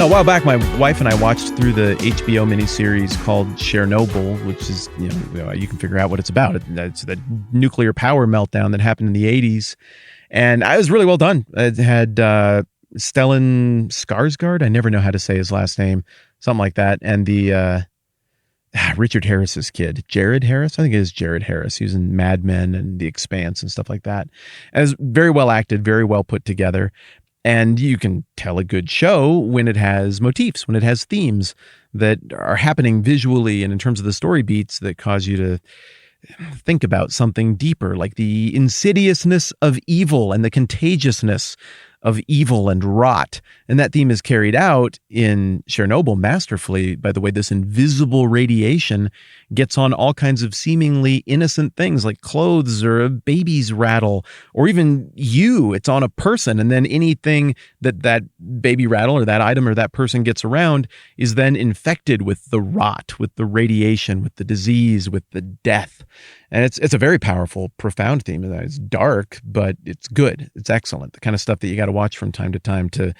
A while back, my wife and I watched through the HBO miniseries called Chernobyl, which is, you can figure out what it's about. It's the nuclear power meltdown that happened in the 80s. And it was really well done. It had Stellan Skarsgård. I never know how to say his last name. Something like that. And the Richard Harris's kid, Jared Harris. I think it is Jared Harris. He was in Mad Men and The Expanse and stuff like that. And it was very well acted, very well put together. And you can tell a good show when it has motifs, when it has themes that are happening visually and in terms of the story beats that cause you to think about something deeper, like the insidiousness of evil and the contagiousness of evil and rot. And that theme is carried out in Chernobyl masterfully by the way this invisible radiation gets on all kinds of seemingly innocent things like clothes or a baby's rattle, or even it's on a person. And then anything that baby rattle or that item or that person gets around is then infected with the rot, with the radiation, with the disease, with the death. And it's a very powerful, profound theme. It's dark, but it's good. It's excellent. The kind of stuff that you got to watch from time to time to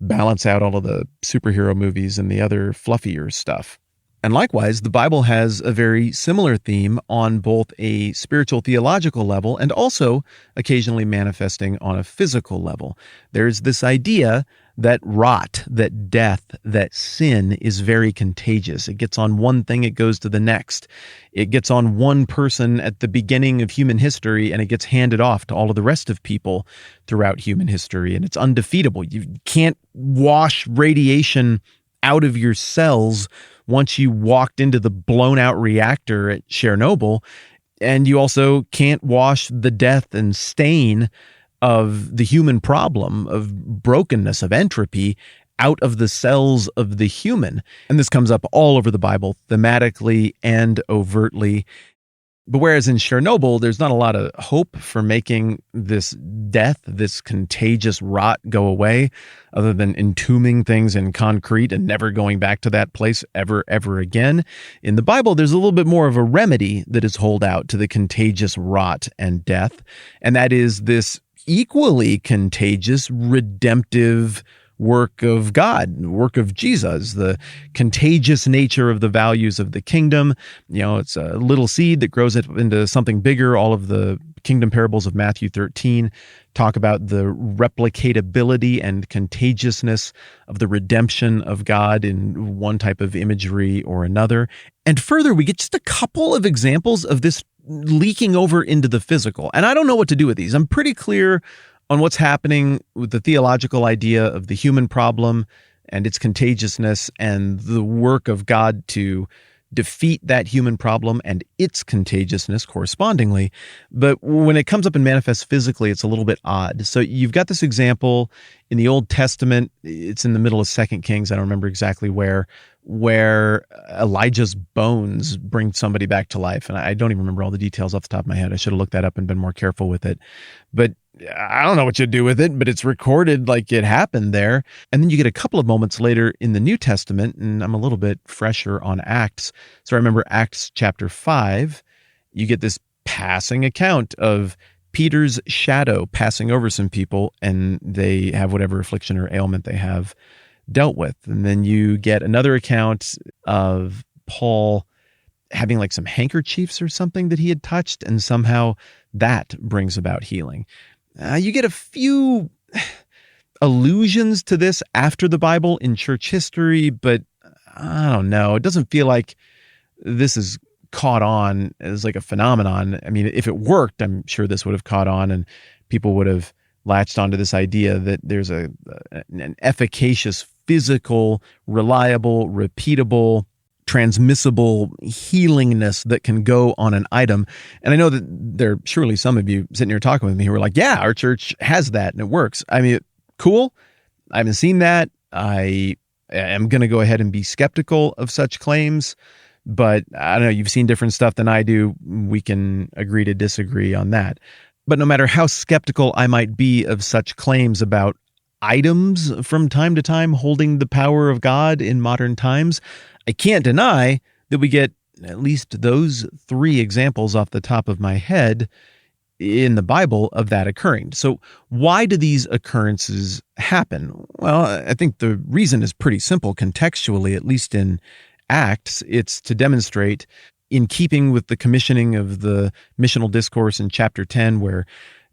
balance out all of the superhero movies and the other fluffier stuff. And likewise, the Bible has a very similar theme on both a spiritual theological level and also occasionally manifesting on a physical level. There's this idea that rot, that death, that sin is very contagious. It gets on one thing, it goes to the next. It gets on one person at the beginning of human history, and it gets handed off to all of the rest of people throughout human history. And it's undefeatable. You can't wash radiation out of your cells once you walked into the blown out reactor at Chernobyl. And you also can't wash the death and stain of the human problem, of brokenness, of entropy, out of the cells of the human. And this comes up all over the Bible, thematically and overtly. But whereas in Chernobyl, there's not a lot of hope for making this death, this contagious rot go away, other than entombing things in concrete and never going back to that place ever again. In the Bible, there's a little bit more of a remedy that is holed out to the contagious rot and death. And that is this equally contagious, redemptive work of God, work of Jesus, the contagious nature of the values of the kingdom. It's a little seed that grows into something bigger. All of the kingdom parables of Matthew 13 talk about the replicatability and contagiousness of the redemption of God in one type of imagery or another. And further, we get just a couple of examples of this leaking over into the physical. And I don't know what to do with these. I'm pretty clear on what's happening with the theological idea of the human problem and its contagiousness and the work of God to defeat that human problem and its contagiousness correspondingly. But when it comes up and manifests physically, it's a little bit odd. So you've got this example in the Old Testament. It's in the middle of 2 Kings. I don't remember exactly where Elijah's bones bring somebody back to life. And I don't even remember all the details off the top of my head. I should have looked that up and been more careful with it. But I don't know what you do with it, but it's recorded like it happened there. And then you get a couple of moments later in the New Testament, and I'm a little bit fresher on Acts. So I remember Acts chapter 5, you get this passing account of Peter's shadow passing over some people, and they have whatever affliction or ailment they have dealt with. And then you get another account of Paul having like some handkerchiefs or something that he had touched, and somehow that brings about healing. You get a few allusions to this after the Bible in church history, but I don't know. It doesn't feel like this is caught on as like a phenomenon. I mean, if it worked, I'm sure this would have caught on and people would have latched onto this idea that there's an efficacious, physical, reliable, repeatable, transmissible healingness that can go on an item. And I know that there are surely some of you sitting here talking with me who are like, yeah, our church has that and it works. I mean, cool. I haven't seen that. I am going to go ahead and be skeptical of such claims, but I don't know, you've seen different stuff than I do. We can agree to disagree on that. But no matter how skeptical I might be of such claims about items from time to time holding the power of God in modern times, I can't deny that we get at least those three examples off the top of my head in the Bible of that occurring. So why do these occurrences happen? Well, I think the reason is pretty simple contextually, at least in Acts. It's to demonstrate, in keeping with the commissioning of the missional discourse in chapter 10, where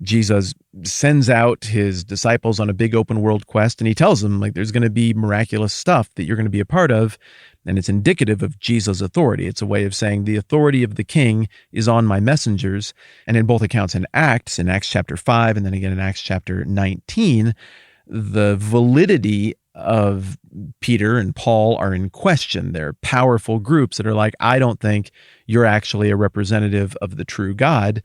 Jesus sends out his disciples on a big open world quest, and he tells them, like, there's going to be miraculous stuff that you're going to be a part of, and it's indicative of Jesus' authority. It's a way of saying the authority of the king is on my messengers. And in both accounts in Acts chapter 5, and then again in Acts chapter 19, the validity of Peter and Paul are in question. They're powerful groups that are like, I don't think you're actually a representative of the true God.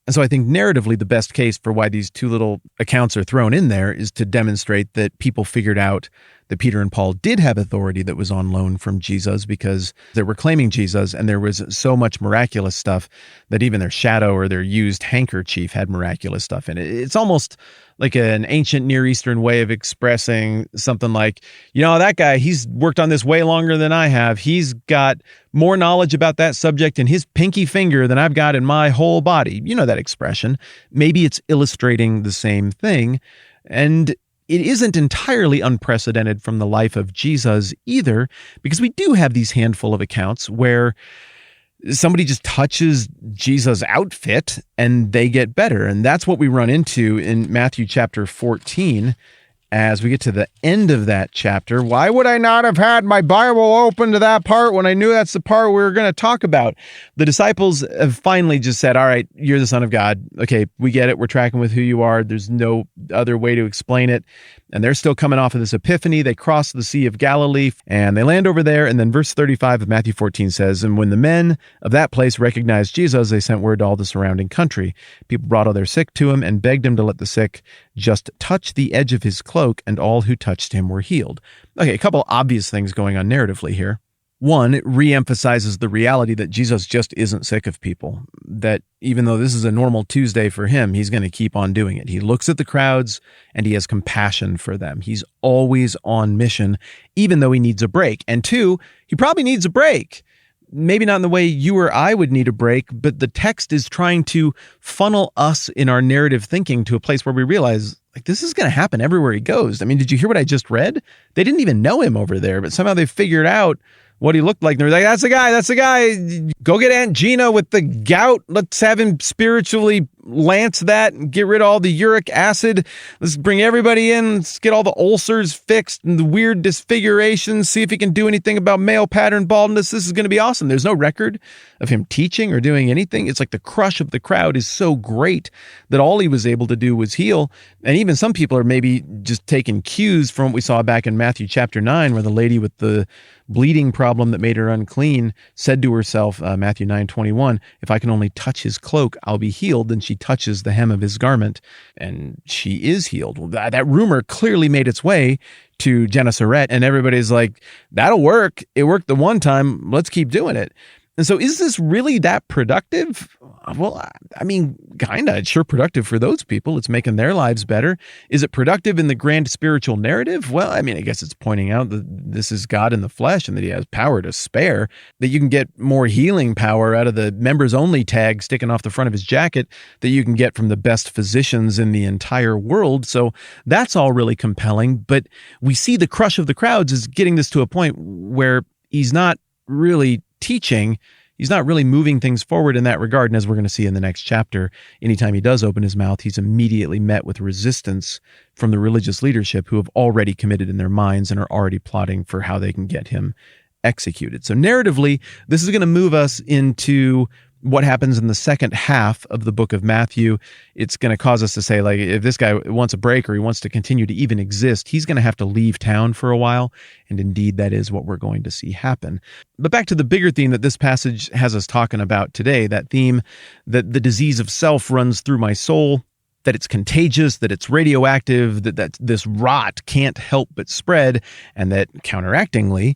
And so I think narratively, the best case for why these two little accounts are thrown in there is to demonstrate that people figured out that Peter and Paul did have authority that was on loan from Jesus, because they were claiming Jesus, and there was so much miraculous stuff that even their shadow or their used handkerchief had miraculous stuff in it. It's almost like an ancient Near Eastern way of expressing something like, that guy, he's worked on this way longer than I have. He's got more knowledge about that subject in his pinky finger than I've got in my whole body. You know that expression. Maybe it's illustrating the same thing. And it isn't entirely unprecedented from the life of Jesus either, because we do have these handful of accounts where somebody just touches Jesus' outfit and they get better. And that's what we run into in Matthew chapter 14. As we get to the end of that chapter. Why would I not have had my Bible open to that part when I knew that's the part we were going to talk about? The disciples have finally just said, all right, you're the Son of God. Okay, we get it. We're tracking with who you are. There's no other way to explain it. And they're still coming off of this epiphany. They cross the Sea of Galilee and they land over there. And then verse 35 of Matthew 14 says, and when the men of that place recognized Jesus, they sent word to all the surrounding country. People brought all their sick to him and begged him to let the sick just touch the edge of his cloak, and all who touched him were healed. Okay, a couple obvious things going on narratively here. One, it reemphasizes the reality that Jesus just isn't sick of people, that even though this is a normal Tuesday for him, he's going to keep on doing it. He looks at the crowds and he has compassion for them. He's always on mission, even though he needs a break. And two, he probably needs a break. Maybe not in the way you or I would need a break, but the text is trying to funnel us in our narrative thinking to a place where we realize, like, this is going to happen everywhere he goes. I mean, did you hear what I just read? They didn't even know him over there, but somehow they figured out what he looked like. And they were like, that's the guy. Go get Aunt Gina with the gout. Let's have him spiritually lance that and get rid of all the uric acid. Let's bring everybody in. Let's get all the ulcers fixed and the weird disfigurations. See if he can do anything about male pattern baldness. This is going to be awesome. There's no record of him teaching or doing anything. It's like the crush of the crowd is so great that all he was able to do was heal. And even some people are maybe just taking cues from what we saw back in Matthew chapter 9, where the lady with the bleeding problem that made her unclean said to herself, Matthew 9:21, if I can only touch his cloak, I'll be healed. And she touches the hem of his garment and she is healed. Well, that rumor clearly made its way to Gennesaret, and everybody's like, that'll work. It worked the one time. Let's keep doing it. And so is this really that productive? Well, I mean, kind of. It's sure productive for those people. It's making their lives better. Is it productive in the grand spiritual narrative? Well, I mean, I guess it's pointing out that this is God in the flesh and that he has power to spare, that you can get more healing power out of the members only tag sticking off the front of his jacket that you can get from the best physicians in the entire world. So that's all really compelling. But we see the crush of the crowds is getting this to a point where he's not really teaching. He's not really moving things forward in that regard. And as we're going to see in the next chapter, anytime he does open his mouth, he's immediately met with resistance from the religious leadership who have already committed in their minds and are already plotting for how they can get him executed. So narratively, this is going to move us into what happens in the second half of the book of Matthew. It's going to cause us to say, like, if this guy wants a break or he wants to continue to even exist, he's going to have to leave town for a while. And indeed, that is what we're going to see happen. But back to the bigger theme that this passage has us talking about today, that theme that the disease of self runs through my soul, that it's contagious, that it's radioactive, that this rot can't help but spread, and that counteractingly,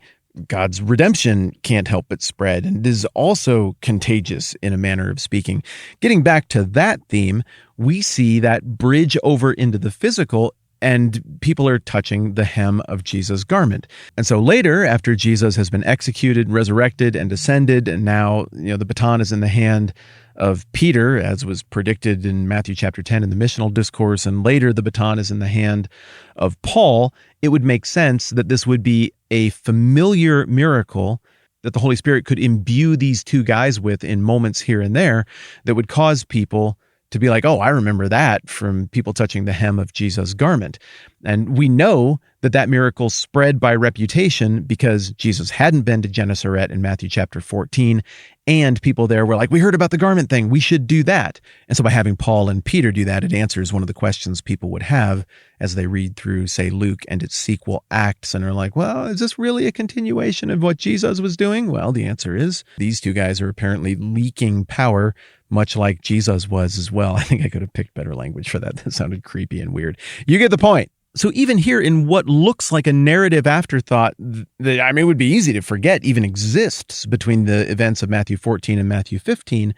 God's redemption can't help but spread and is also contagious in a manner of speaking. Getting back to that theme, we see that bridge over into the physical and people are touching the hem of Jesus' garment. And so later, after Jesus has been executed, resurrected, and ascended, and now the baton is in the hand of Peter, as was predicted in Matthew chapter 10 in the missional discourse, and later the baton is in the hand of Paul, it would make sense that this would be a familiar miracle that the Holy Spirit could imbue these two guys with in moments here and there that would cause people to be like, oh, I remember that from people touching the hem of Jesus' garment. And we know that that miracle spread by reputation because Jesus hadn't been to Gennesaret in Matthew chapter 14, and people there were like, we heard about the garment thing, we should do that. And so by having Paul and Peter do that, it answers one of the questions people would have as they read through, say, Luke and its sequel Acts, and are like, well, is this really a continuation of what Jesus was doing? Well, the answer is these two guys are apparently leaking power, much like Jesus was as well. I think I could have picked better language for that. That sounded creepy and weird. You get the point. So even here in what looks like a narrative afterthought that, it would be easy to forget even exists between the events of Matthew 14 and Matthew 15,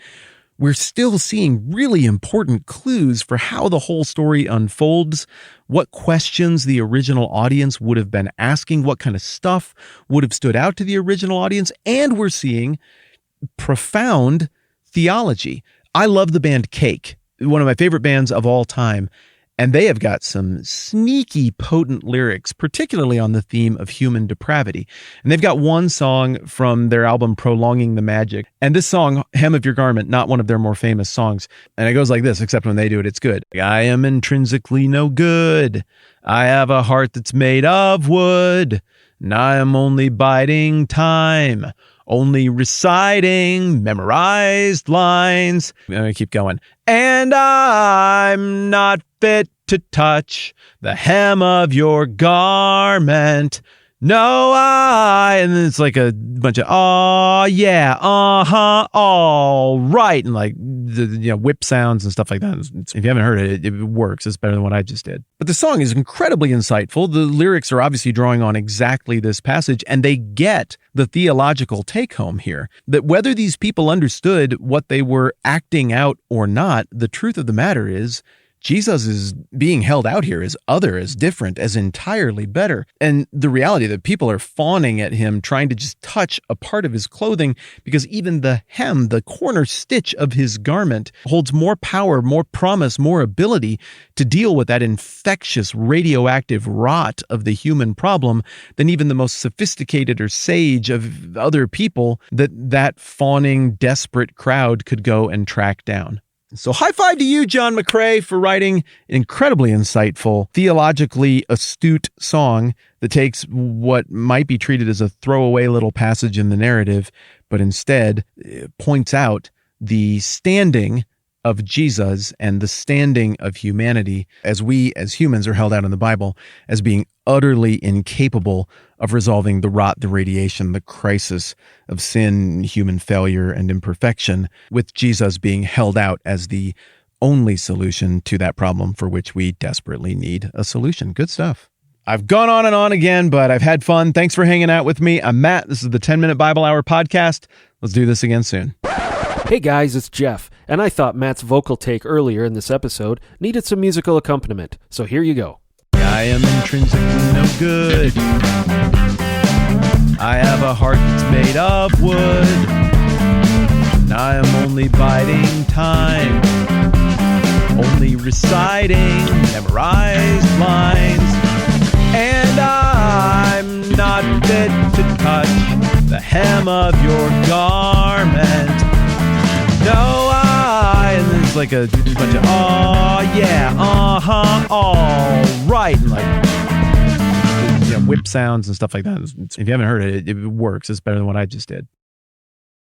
we're still seeing really important clues for how the whole story unfolds, what questions the original audience would have been asking, what kind of stuff would have stood out to the original audience, and we're seeing profound theology. I love the band Cake, one of my favorite bands of all time, and they have got some sneaky, potent lyrics, particularly on the theme of human depravity. And they've got one song from their album Prolonging the Magic, and this song, Hem of Your Garment, not one of their more famous songs, and it goes like this, except when they do it, it's good. I am intrinsically no good. I have a heart that's made of wood, and I am only biding time. Only reciting memorized lines. I'm going to keep going. And I'm not fit to touch the hem of your garment. No, and then it's like a bunch of, oh, yeah, uh-huh, all right. And like, whip sounds and stuff like that. If you haven't heard it, it works. It's better than what I just did. But the song is incredibly insightful. The lyrics are obviously drawing on exactly this passage, and they get the theological take-home here. That whether these people understood what they were acting out or not, the truth of the matter is, Jesus is being held out here as other, as different, as entirely better. And the reality that people are fawning at him, trying to just touch a part of his clothing, because even the hem, the corner stitch of his garment, holds more power, more promise, more ability to deal with that infectious radioactive rot of the human problem than even the most sophisticated or sage of other people that fawning, desperate crowd could go and track down. So high five to you, John McCrae, for writing an incredibly insightful, theologically astute song that takes what might be treated as a throwaway little passage in the narrative, but instead points out the standing of Jesus and the standing of humanity as we as humans are held out in the Bible as being utterly incapable of resolving the rot, the radiation, the crisis of sin, human failure, and imperfection, with Jesus being held out as the only solution to that problem for which we desperately need a solution. Good stuff. I've gone on and on again, but I've had fun. Thanks for hanging out with me. I'm Matt. This is the 10-Minute Bible Hour podcast. Let's do this again soon. Hey guys, it's Jeff, and I thought Matt's vocal take earlier in this episode needed some musical accompaniment, so here you go. I am intrinsically no good. I have a heart that's made of wood, and I am only biding time, only reciting memorized lines, and I'm not fit to touch the hem of your garment. No, and then it's like a bunch of, oh, yeah, uh-huh, all right, and like, whip sounds and stuff like that. If you haven't heard it, it works. It's better than what I just did.